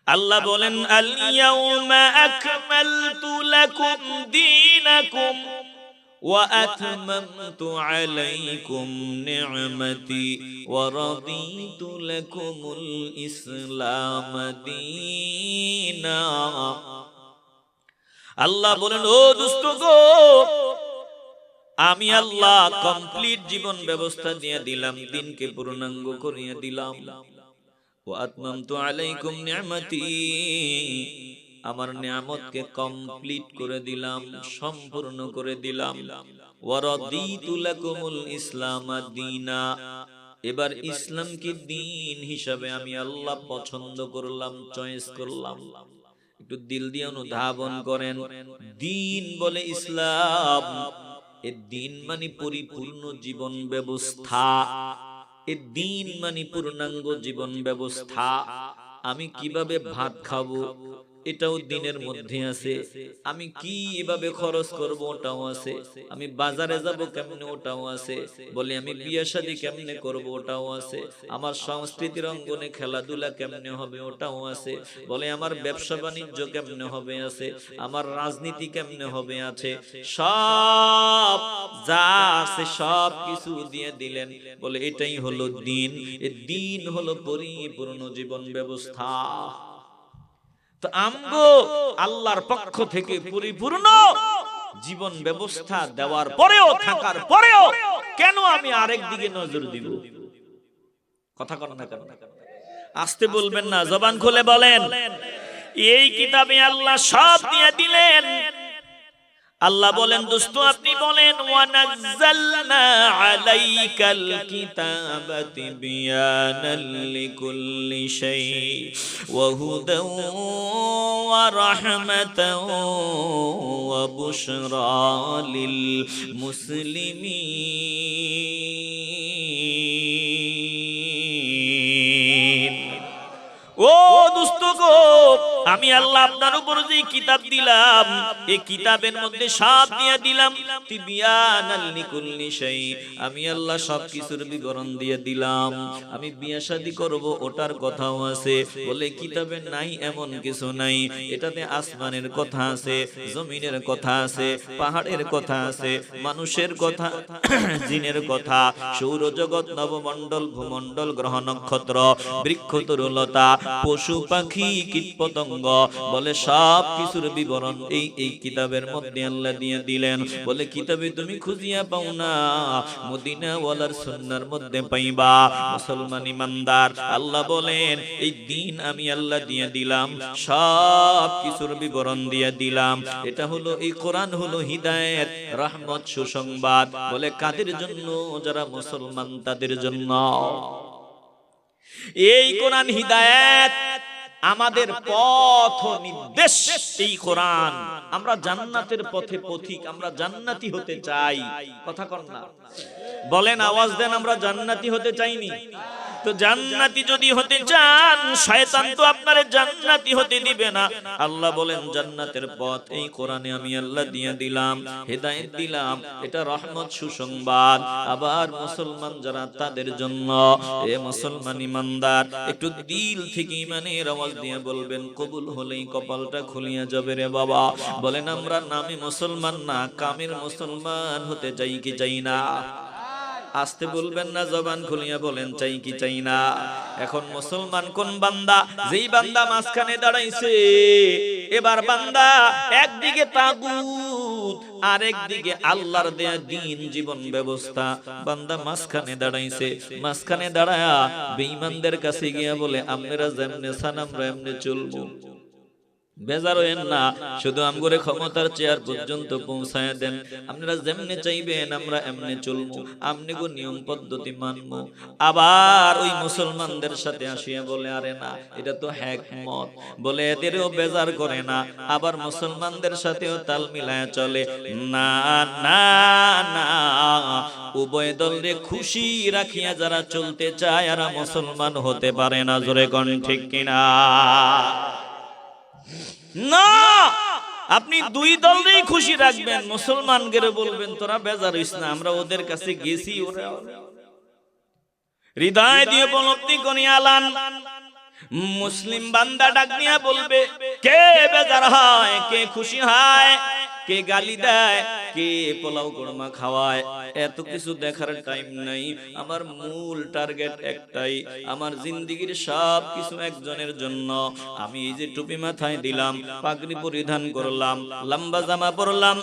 আল্লাহ বলেন আল ইয়াউমা আকমালতু লাকুম দীনাকুম وَأَتْمَمْتُ عَلَيْكُمْ نِعْمَتِي وَرَضِيتُ لَكُمُ الْإِسْلَامَ دِينًا। আল্লাহ বলেন ও দোস্ত গো, আমি আল্লাহ কমপ্লিট জীবন ব্যবস্থা দিয়ে দিলাম, দিনকে পূর্ণাঙ্গ করিয়ে দিলাম। ওয়াতমামতু আলাইকুম নি'মাতি, আমার নিয়ামতকে কমপ্লিট করে দিলাম, সম্পূর্ণ করে দিলাম। ওয়ারাদিতু লাকুমুল ইসলাম দীনা, এবার ইসলামকে দিন হিসাবে আমি আল্লাহ পছন্দ করলাম, চয়েস করলাম। একটু দিল দিয়ে অনুধাবন করেন, দিন বলে ইসলাম, এ দিন মানে পরিপূর্ণ জীবন ব্যবস্থা, এ দিন মানে পূর্ণাঙ্গ জীবন ব্যবস্থা। আমি কিভাবে ভাত খাবো এটাও দিনের মধ্যে আছে, আমি কি এভাবে খরচ করব ওটাও আছে, আমি বাজারে যাব কেমনে ওটাও আছে, বলে আমি বিয়ে শাদী কেমনে করব ওটাও আছে, আমার সংস্কৃতির অঙ্গনে খেলাধুলা কেমনে হবে ওটাও আছে, বলে আমার ব্যবসা বাণিজ্য কেমনে হবে আছে, আমার রাজনীতি কেমনে হবে আছে, সব যা আছে সব কিছু দিয়ে দিলেন, বলে এটাই হলো দিন। এই দিন হলো পরিপূর্ণ জীবন ব্যবস্থা। তো আমগো আল্লাহর পক্ষ থেকে পরিপূর্ণ জীবন ব্যবস্থা দেওয়ার পরেও, থাকার পরেও কেন আমি আরেক দিকে নজর দিব? কথা কন না কেন? আস্তে বলবেন না, জবান খুলে বলেন। এই কিতাবে আল্লাহ সব দিয়ে দিলেন। আল্লাহ বলেন দোস্ত আপনি বলেন ওয়ানাজ্জালনা আলাইকাল কিতাবা তিবয়ানাল লিকুল্লি শাই ওয়া হুদাও ওয়া রাহমাতাও ওয়া বুশরা লিল মুসলিমিন। ও দোস্ত গো, আমি আল্লাহ আপনার উপর যে কিতাব দিলাম এই কিতাবের মধ্যে সব দিয়ে দিলাম তিবিয়ানাল লিকুল্লি শাই, আমি আল্লাহ সব কিছুর বিবরণ দিয়ে দিলাম। আমি বিয়ে শাদী করব ওটার কথাও আছে, বলে কিতাবে নাই এমন কিছু নাই। এটাতে আসমানের কথা আছে, জমিনের কথা আছে, পাহাড়ের কথা আছে, মানুষের কথা, জিনের কথা, সৌরজগৎ, নবমণ্ডল, ভূমণ্ডল, গ্রহ নক্ষত্র, বৃক্ষ তরুলতা, পশু পাখি, কীট পতঙ্গ, বলে সব কিছুর বিবরণ এই কিতাবের মধ্যে আল্লাহ দিয়ে দিলেন। বলে কিতাবে তুমি খুঁজিয়া পাও না, মদিনা ওয়ালার সুন্নাহর মধ্যে পাইবা। মুসলমান ইমানদার, আল্লাহ বলেন এই দিন আমি আল্লাহ দিয়ে দিলাম, সব কিছুর বিবরণ দিয়ে দিলাম। এটা হলো এই কোরআন হলো হিদায়াত, রহমত, সুসংবাদ। বলে কাদের জন্য? যারা মুসলমান তাদের জন্য। এই কোরআন হিদায়াত, আমাদের পথ নির্দেশ। এই কোরআন, আমরা জান্নাতের পথে পথিক, আমরা জান্নাতি হতে চাই। কথা কন না, বলেন, আওয়াজ দেন, আমরা জান্নাতি হতে চাইনি? তো জান্নাতি যদি হতে চান, শয়তান তো আপনারে জান্নাতি হতে দিবে না। আল্লাহ বলেন জান্নাতের পথ এই কোরআনে আমি আল্লাহ দিয়ে দিলাম, হেদায়েত দিলাম। এটা রহমত, সুসংবাদ। আবার মুসলমান যারা তাদের জন্য। এ মুসলমান ইমানদার, একটু দিল থেকে ইমানের আওয়াজ দিয়ে বলবেন, কবুল হলেই কপালটা খুলিয়া যাবে রে বাবা। বলেন আমরা নামে মুসলমান না, কামের মুসলমান হতে চাই কি চাই না? আসতে বলবেন না, জবান খুলিয়া বলেন চাই কি চাই না? এখন মুসলমান কোন বান্দা? যেই বান্দা মাঝখানে দাঁড়াইছে। এবার বান্দা একদিকে তাগুত, আরেকদিকে আল্লাহর দেয়া দ্বীন, জীবন ব্যবস্থা। বান্দা মাঝখানে দাঁড়াইছে। মাঝখানে দাঁড়ায়া বেঈমানদের কাছে গিয়া বলে, আপনারা যেমনে চান আমরা এমনে চলবো। বেজার হইেন না, শুধু আমগরে ক্ষমতার চেয়ার পর্যন্ত পৌঁছায় দেন। আপনারা যেমনে চাইবেন আমরা এমনে চলবো, আমনিগো নিয়ম পদ্ধতি মানবো। আবার ওই মুসলমানদের সাথে আসিয়া বলে, আরে না, এটা তো হিকমত। বলে এদেরও বেজার করে না, আবার মুসলমানদের সাথেও তাল মিলায় চলে। না না না, উভয় দলরে খুশি রাখিয়া যারা চলতে চায় এরা মুসলমান হতে পারে না। জোরে কোন ঠিক কিনা? না, আপনি দুই দলকেই খুশি রাখবেন। মুসলমানকে বলবেন তোরা বেজার হইস না, আমরা ওদের কাছে গেছি। ওরা হৃদয় দিয়ে উপলব্ধি করিয়া আলান। মুসলিম বান্দা ডাক নিয়ে বলবে, কে বেজার হয়, কে খুশি হয়, কে গালি দেয়, কে পোলাও কোরমা খাওয়ায়। এত কিছু দেখার টাইম নাই। আমার মূল টার্গেট একটাই, আমার জিন্দেগির সব কিছু একজনের জন্য। আমি এই যে টুপি মাথায় দিলাম, পাগড়ি পরিধান করলাম, লম্বা জামা পরলাম,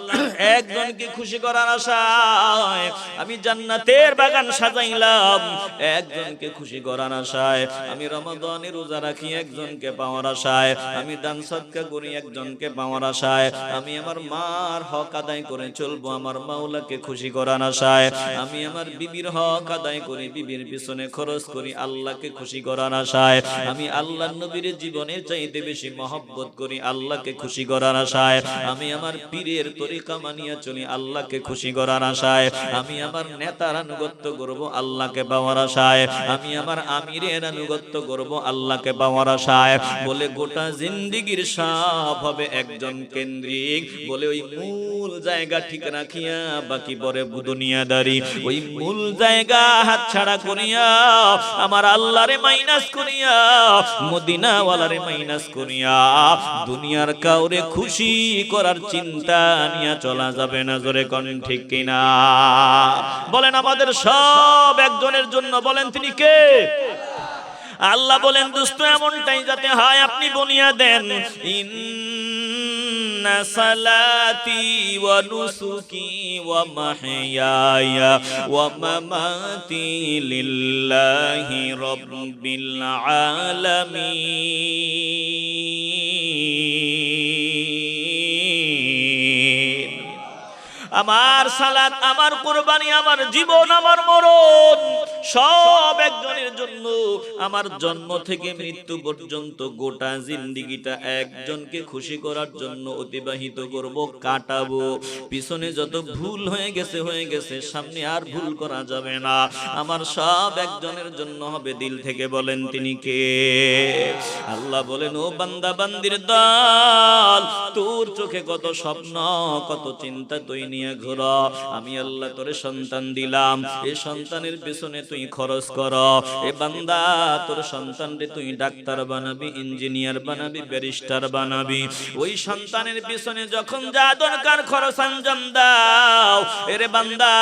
একজনকে খুশি করার আশায়। আমি জান্নাতের বাগান সাজাইলাম, একজনকে খুশি করার আশায়। আমি রমাদানের রোজা রাখি একজনকে পাওয়ার আশায়। আমি দান সদকা করি একজনকে পাওয়ার আশায়। আমি আমার মার হক আদায় করে চলবো আমার মাওলাকে খুশি করার আশায়। আমি আমার বিবির হক আদায় করি, বিবির পিছনে খরচ করি আল্লাহকে খুশি করার আশায়। আমি আল্লাহর নবীর জীবনের চাইতে বেশি মহব্বত করি আল্লাহকে খুশি করার আশায়। আমি আমার পীরের তরিকা মানিয়া চলি আল্লাহকে খুশি করার আশায়। আমি আমার নেতার আনুগত্য করব আল্লাহকে পাওয়ার আশায়। আমি আমার আমিরের আনুগত্য করব আল্লাহকে পাওয়ার আশায়। বলে গোটা জিন্দেগির সব হবে একজন কেন্দ্রিক। বলে ওই মূল জায়গা ঠিক রাখিয়া বাকি পরে দুনিয়াদারি। ওই মূল জায়গা হাতছাড়া করিয়া আমার আল্লাহরে মাইনাস করিয়া, মদিনা ওয়ালারে মাইনাস করিয়া দুনিয়ার কাউরে খুশি করার চিন্তা নিয়ে চলা যাবে না। জোরে কোন ঠিক কিনা? বলেন আমাদের সব একজনের জন্য। বলেন তিনি কে? আল্লাহ বলেন দোস্ত এমনটাই যাতে হয় আপনি বনিয়া দেন। ইন্না সালাতি ওয়া নুসুকি ওয়া মাহইয়ায়া ওয়া মামাতি লিল্লাহি রাব্বিল আলামিন। আমার সালাত, আমার কুরবানি, আমার জীবন, আমার মরণ সব একজনের জন্য। আমার জন্ম থেকে মৃত্যু পর্যন্ত গোটা জিন্দেগিটা একজনকে খুশি করার জন্য অতিবাহিত করব, কাটাবো। পিছনে যত ভুল হয়ে গেছে, সামনে আর ভুল করা যাবে না। আমার সব একজনের জন্য হবে। দিল থেকে বলেন তিনি কে? আল্লাহ বলেন, ও বান্দা বান্দির দল, তোর চোখে কত স্বপ্ন, কত চিন্তা তুই নিয়ে ঘোরা। আমি আল্লাহ তোরে সন্তান দিলাম, এই সন্তানের পেছনে তুই খরচ কর। এ বান্দা, তোর সন্তানরে তুই ডাক্তার বানাবি, ইঞ্জিনিয়ার বানাবি, ব্যারিস্টার বানাবি। ওই সন্তানের পেছনে যখন যা দরকার খরচ আঞ্জাম দাও। এরে বান্দা,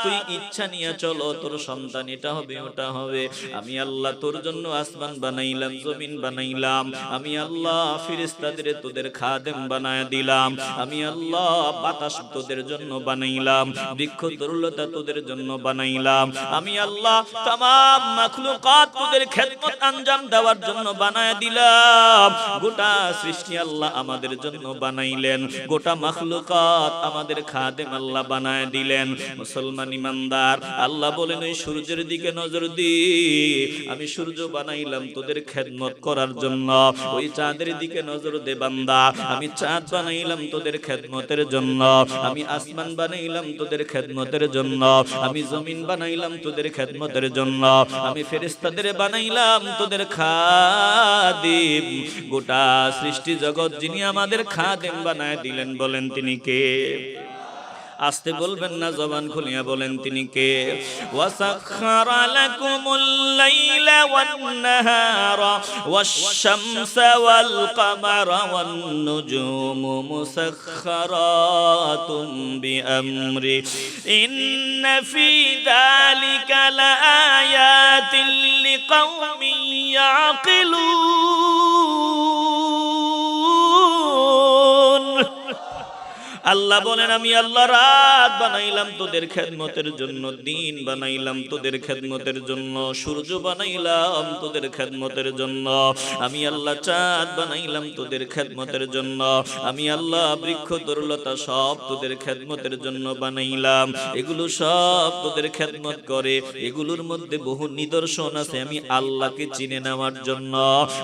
তুই ইচ্ছা নিয়ে চলো, তোর সন্তান এটা হবে, ওটা হবে। আমি আল্লাহ তোর জন্য আসমান বানাইলাম, জমিন বানাইলাম। আমি আল্লাহ ফেরেশতাদের তোদের খাদেম বানায় দিলাম। আমি আল্লাহ বাতাস তোদের জন্য বানাইলাম, বৃক্ষ তরুলতা তোদের জন্য বানাইলাম। আমি আল্লাহ तमाम মাখলুকাত তোদের খেদমত আঞ্জাম দেওয়ার জন্য বানায় দিলাম। গোটা সৃষ্টি আল্লাহ আমাদের জন্য বানাইলেন, গোটা মাখলুকাত আমাদের খাদেম আল্লাহ বানায় দিলেন। মুসলমান ইমানদার, আল্লাহ বলেন, ওই সূর্যের দিকে নজর দি, আমি সূর্য বানাইলাম তোদের খেদমত করার জন্য। ওই চাঁদের দিকে নজর দে বান্দা, আমি চাঁদ বানাইলাম তোদের খেদমতের জন্য। আমি আসমান বানাইলাম তোদের খেদমতের জন্য। আমি জমিন বানাইলাম তোদের খেদমতের জন্য। আমি ফেরেশতাদের বানাইলাম তোদের খাদিম। গোটা সৃষ্টি জগৎ যিনি আমাদের খাদিম বানায় দিলেন, বলেন তিনি কে? আস্তে বলবেন না, জবান খুলিয়া বলেন তিনি কে? ওয়াসাখখারা লাকুমুল লাইলা ওয়ান নাহারা ওয়াশ-শামসা ওয়াল কামারা ওয়ান নুজুমু মুসাখখারাতুম বিআমরি ইন্না ফি যালিকা লাআয়াতিন লিকাওমিন ইয়াকিলুন। আল্লাহ বলেন, আমি আল্লাহ রাত বানাইলাম তোদের খেদমতের জন্য, দিন বানাইলাম তোদের খেদমতের জন্য, সূর্য বানাইলাম তোদের খেদমতের জন্য। আমি আল্লাহ চাঁদ বানাইলাম তোদের খেদমতের জন্য। আমি আল্লাহ বৃক্ষ তরুলতা সব তোদের খেদমতের জন্য বানাইলাম। এগুলো সব তোদের খেদমত করে। এগুলোর মধ্যে বহু নিদর্শন আছে আমি আল্লাহকে চিনে নেওয়ার জন্য।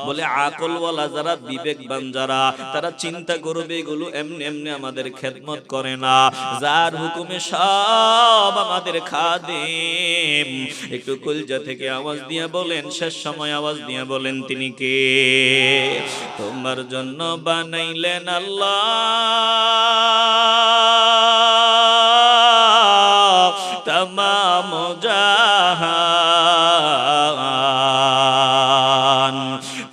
বলে আকলওয়ালা যারা, বিবেকবান যারা, তারা চিন্তা করবে এগুলো এমনি এমনি আমাদের খেদমত করে না, যার হুকুমে সব আমাদের খাদেম। একটু কলজা থেকে আওয়াজ দিয়া বলেন, শেষ সময় আওয়াজ দিয়া বলেন তিনি কে? তোমার জন্য বানাইলেন আল্লাহ তামাম জাহান।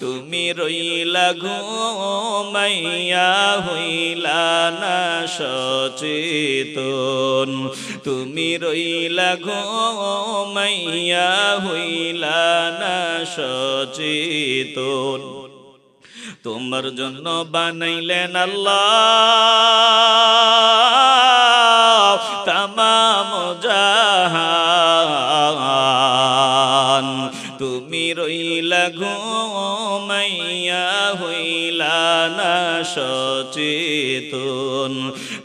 তুমি রইলা ঘুমাইয়া হইলা না সচেতন। তুমি রইলা ঘুমাইয়া হইলা না সচেতন। তোমার জন্য বানাইলেন আল্লাহ তামাম জাহান। তুমি রইলা ঘুমাইয়া হইলা না সচেতন।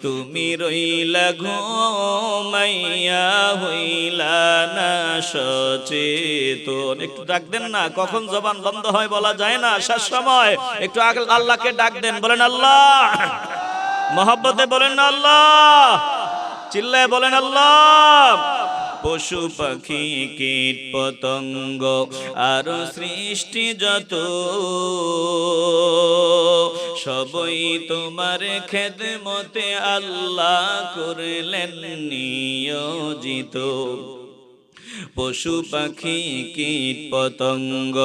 তুমি রইলা ঘুমাইয়া হইলা না সচেতন। একটু ডাক দেন না, কখন জবান বন্ধ হয় বলা যায় না। শেষ সময় একটু আল্লাহকে ডাক দেন, বলেন আল্লাহ। মহব্বতে বলেন না আল্লাহ, চিল্লায় বলেন আল্লাহ। পশু পাখি কীট পতঙ্গ আর সৃষ্টি যত, সবই তোমার খেদমতে আল্লাহ করলেন নিয়োজিত। পশু পাখি কীট পতঙ্গ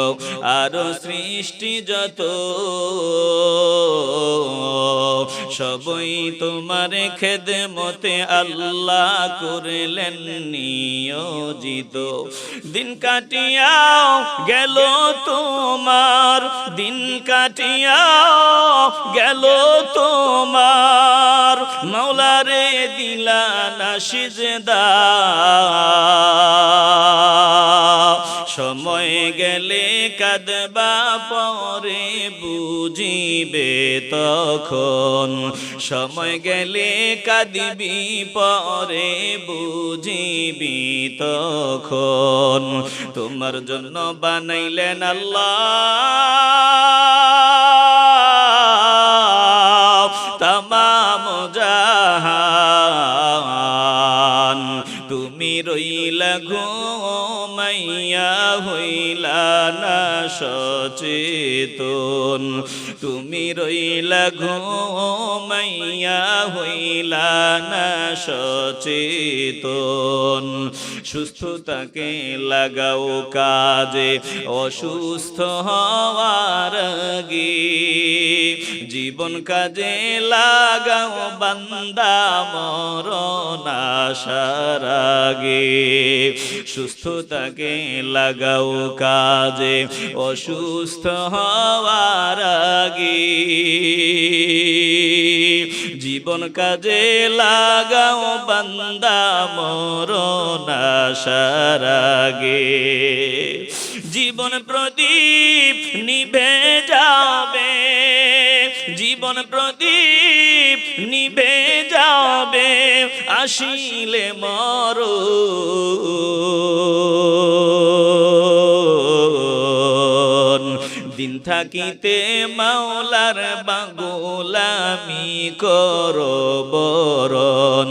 আর সৃষ্টি যত, সবই তোমার খেদমতে আল্লাহ করলেন নিয়োজিত। দিন কাটিয়াও গেল তোমার, দিন কাটিয়াও গেল তোমার, মাওলারে দিলা না সিজদা। সময় গেলে কাঁদবা পরে বুঝিবে তখন, সময় গেলে কাঁদিবি পরে বুঝিবি তখন। তোমার জন্য বানাইলেন আল্লাহ তামাম জাহান, তুমি রইলা ঘুমাইয়া হইলা না সচেতন, তুমি রইলা ঘুমাইয়া হইলা না সচেতন। সুস্থতাকে লাগাও কাজে অসুস্থ হওয়ার আগে, জীবন কাজে লাগাও বান্দা মরণ আসার আগে। সুস্থতাকে লাগাও কাজে অসুস্থ হওয়ার আগে, জীবন কাজে লাগাও বান্দা মরণ আসার আগে। জীবন প্রদীপ নিভে যাবে, জীবন প্রদীপ নিভে যাবে, আসিলে মরণ। দিন থাকিতে মাওলার গোলামি করো বরণ,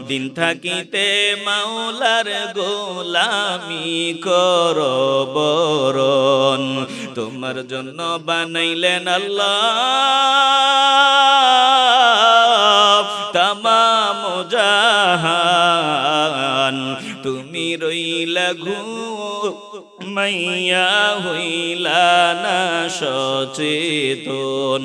দিন থাকিতে মাওলার গোলামি করো বরণ। তোমার জন্য বানাইলেন আল্লাহ তামাম জাহান, তুমি রইলা ঘুমাইয়া হইলা না সচেতন,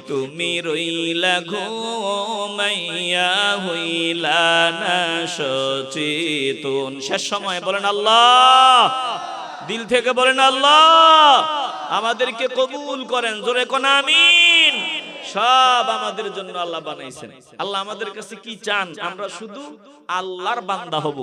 তুমি রইলা ঘুমাইয়া হইলা না সচেতন। শেষ সময় বলেন আল্লাহ, দিল থেকে বলেন আল্লাহ আমাদেরকে কবুল করেন, জোরে কোন আমিন। সব আমাদের জন্য আল্লাহ বানাইছেন। আল্লাহ আমাদের কাছে কি চান? আমরা শুধু আল্লাহর বান্দা হব।